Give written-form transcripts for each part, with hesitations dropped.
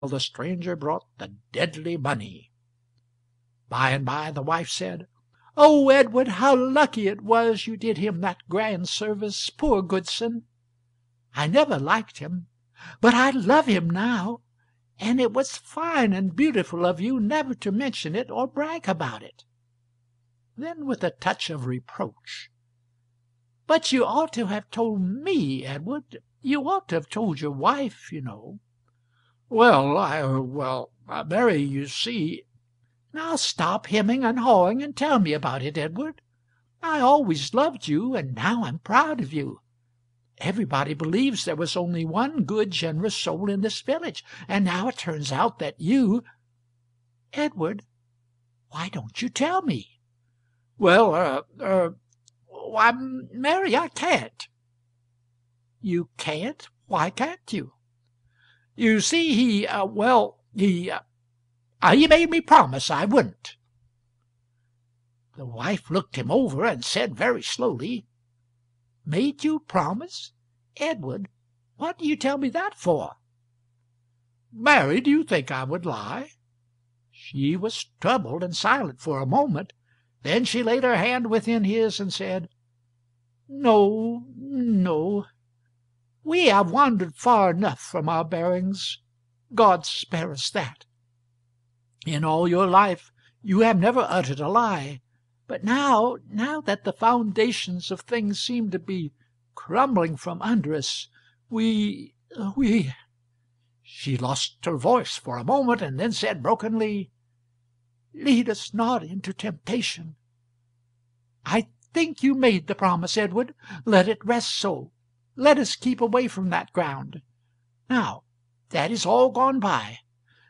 the stranger brought the deadly money. By and by the wife said, "Oh, Edward, how lucky it was you did him that grand service, poor Goodson! I never liked him, but I love him now, and it was fine and beautiful of you never to mention it or brag about it." Then with a touch of reproach, "But you ought to have told me, Edward. You ought to have told your wife, you know." "Well, Mary, you see—" "Now stop hemming and hawing and tell me about it, Edward. I always loved you, and now I'm proud of you. Everybody believes there was only one good, generous soul in this village, and now it turns out that you— Edward, why don't you tell me?" "Well, why, Mary, I can't." "You can't? Why can't you?" "You see, he made me promise I wouldn't." The wife looked him over and said very slowly, "Made you promise? Edward, what do you tell me that for?" "Mary, do you think I would lie?" She was troubled and silent for a moment. Then she laid her hand within his and said, "No, no. We have wandered far enough from our bearings. God spare us that. In all your life you have never uttered a lie, but now that the foundations of things seem to be crumbling from under us, we—" She lost her voice for a moment, and then said brokenly, "Lead us not into temptation. I think you made the promise, Edward. Let it rest so. Let us keep away from that ground. Now that is all gone by,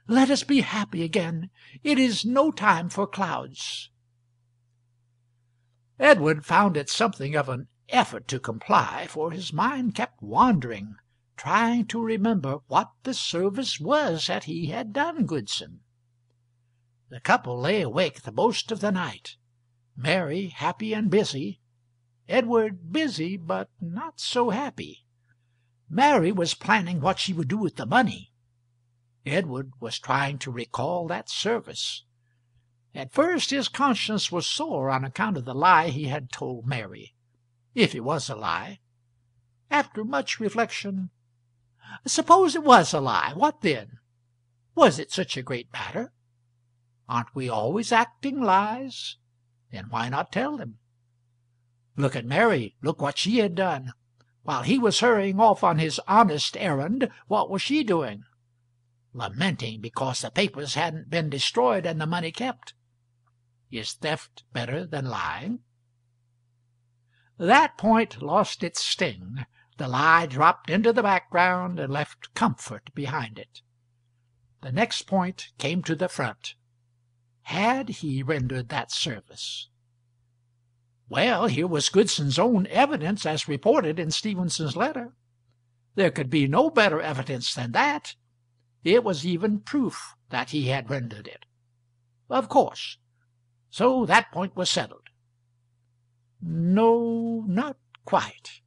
let us be happy again. It is no time for clouds." Edward found it something of an effort to comply, for his mind kept wandering, trying to remember what the service was that he had done Goodson. The couple lay awake the most of the night, Mary happy and busy, Edward busy but not so happy. Mary was planning what she would do with the money. Edward was trying to recall that service. At first his conscience was sore on account of the lie he had told Mary, if it was a lie. After much reflection, suppose it was a lie, what then? Was it such a great matter? Aren't we always acting lies? Then why not tell them? Look at Mary, look what she had done. While he was hurrying off on his honest errand, what was she doing? Lamenting because the papers hadn't been destroyed and the money kept. Is theft better than lying? That point lost its sting. The lie dropped into the background and left comfort behind it. The next point came to the front. Had he rendered that service? Well, here was Goodson's own evidence as reported in Stevenson's letter. There could be no better evidence than that. It was even proof that he had rendered it. Of course. So that point was settled. No, not quite.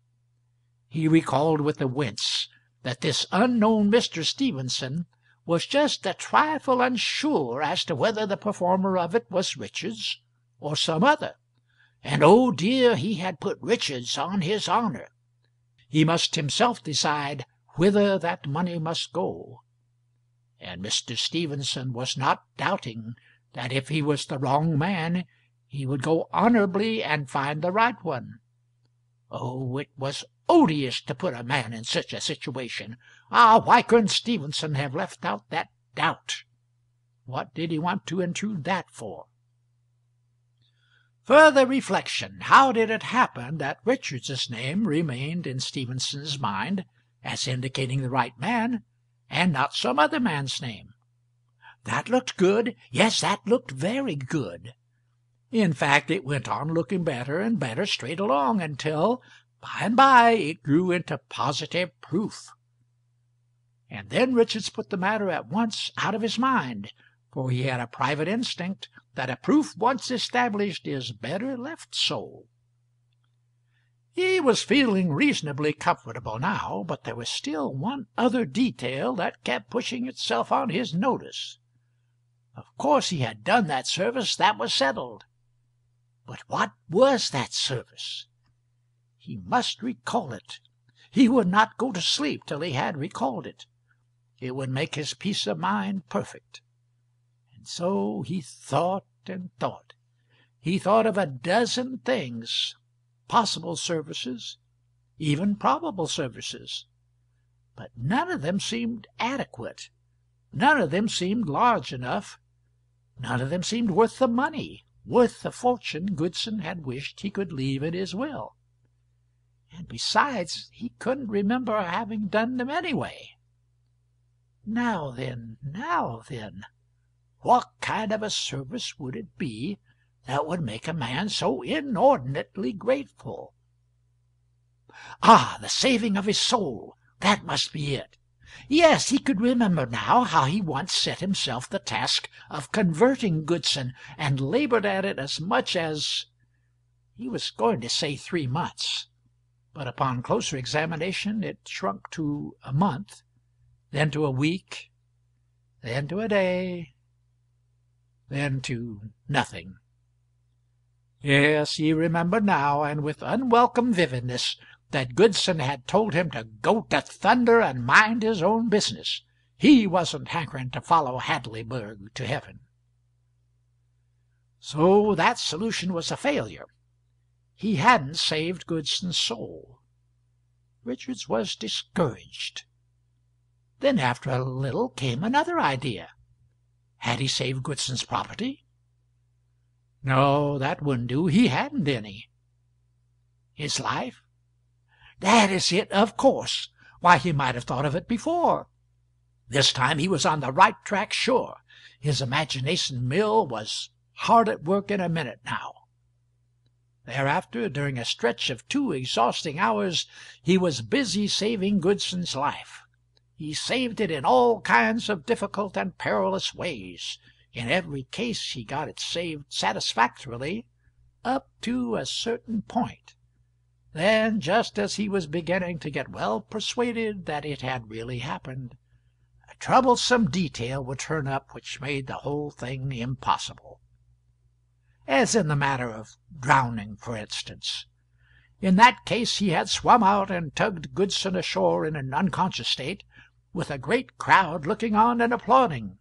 He recalled with a wince that this unknown Mr. Stevenson was just a trifle unsure as to whether the performer of it was Richards or some other. And, oh dear, he had put Richards on his honor. He must himself decide whither that money must go. And Mr. Stevenson was not doubting that if he was the wrong man, he would go honorably and find the right one. Oh, it was odious to put a man in such a situation. Ah, why couldn't Stevenson have left out that doubt? What did he want to intrude that for? Further reflection. How did it happen that Richards's name remained in Stevenson's mind as indicating the right man, and not some other man's name? That looked good. Yes, that looked very good. In fact, it went on looking better and better straight along, until by and by it grew into positive proof. And then Richards put the matter at once out of his mind, for he had a private instinct that a proof once established is better left so. He was feeling reasonably comfortable now, but there was still one other detail that kept pushing itself on his notice. Of course he had done that service, that was settled. But what was that service? He must recall it. He would not go to sleep till he had recalled it. It would make his peace of mind perfect. And so he thought and thought. He thought of a dozen things, possible services, even probable services. But none of them seemed adequate. None of them seemed large enough. None of them seemed worth the money, worth the fortune Goodson had wished he could leave in his will. And besides, he couldn't remember having done them anyway. Now then, what kind of a service would it be that would make a man so inordinately grateful? Ah, the saving of his soul! That must be it. Yes, he could remember now how he once set himself the task of converting Goodson, and labored at it as much as— he was going to say 3 months, but upon closer examination it shrunk to a month, then to a week, then to a day, then to nothing. Yes, he remembered now, and with unwelcome vividness, that Goodson had told him to go to thunder and mind his own business. He wasn't hankering to follow Hadleyburg to heaven. So that solution was a failure. He hadn't saved Goodson's soul. Richards was discouraged. Then after a little came another idea. Had he saved Goodson's property? No, that wouldn't do. He hadn't any. His life? That is it, of course. Why, he might have thought of it before. This time he was on the right track, sure. His imagination mill was hard at work in a minute now. Thereafter, during a stretch of 2 exhausting hours, he was busy saving Goodson's life. He saved it in all kinds of difficult and perilous ways. In every case he got it saved satisfactorily, up to a certain point. Then, just as he was beginning to get well persuaded that it had really happened, a troublesome detail would turn up which made the whole thing impossible. As in the matter of drowning, for instance. In that case he had swum out and tugged Goodson ashore in an unconscious state, with a great crowd looking on and applauding.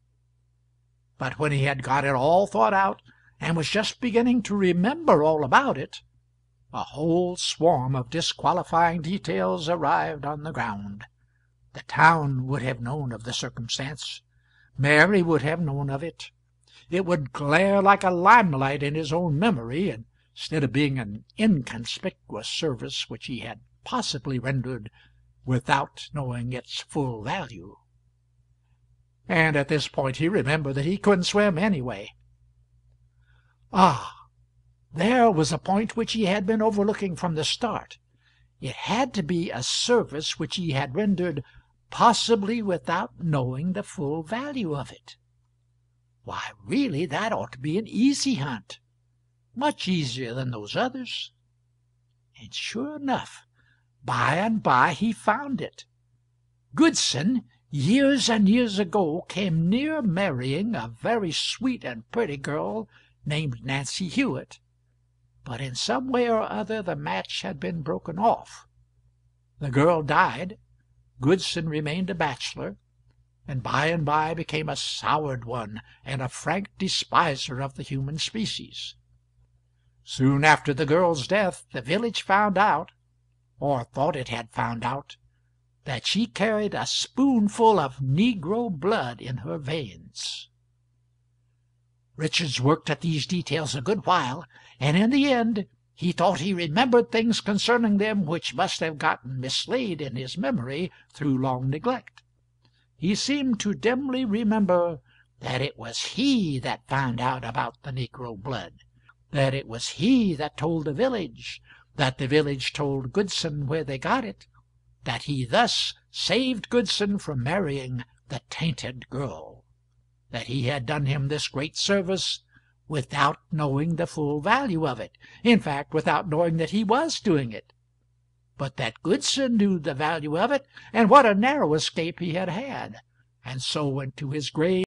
But when he had got it all thought out, and was just beginning to remember all about it, a whole swarm of disqualifying details arrived on the ground. The town would have known of the circumstance. Mary would have known of it. It would glare like a limelight in his own memory, instead of being an inconspicuous service which he had possibly rendered without knowing its full value. And at this point he remembered that he couldn't swim anyway. Ah, there was a point which he had been overlooking from the start. It had to be a service which he had rendered possibly without knowing the full value of it. Why, really, that ought to be an easy hunt, much easier than those others. And sure enough, by and by he found it. Goodson, years and years ago, came near marrying a very sweet and pretty girl named Nancy Hewitt, but in some way or other the match had been broken off. The girl died, Goodson remained a bachelor, and by became a soured one and a frank despiser of the human species. Soon after the girl's death the village found out, or thought it had found out, that she carried a spoonful of negro blood in her veins. Richards worked at these details a good while, and in the end he thought he remembered things concerning them which must have gotten mislaid in his memory through long neglect. He seemed to dimly remember that it was he that found out about the negro blood, that it was he that told the village, that the village told Goodson where they got it, that he thus saved Goodson from marrying the tainted girl, that he had done him this great service without knowing the full value of it, in fact, without knowing that he was doing it, but that Goodson knew the value of it, and what a narrow escape he had had, and so went to his grave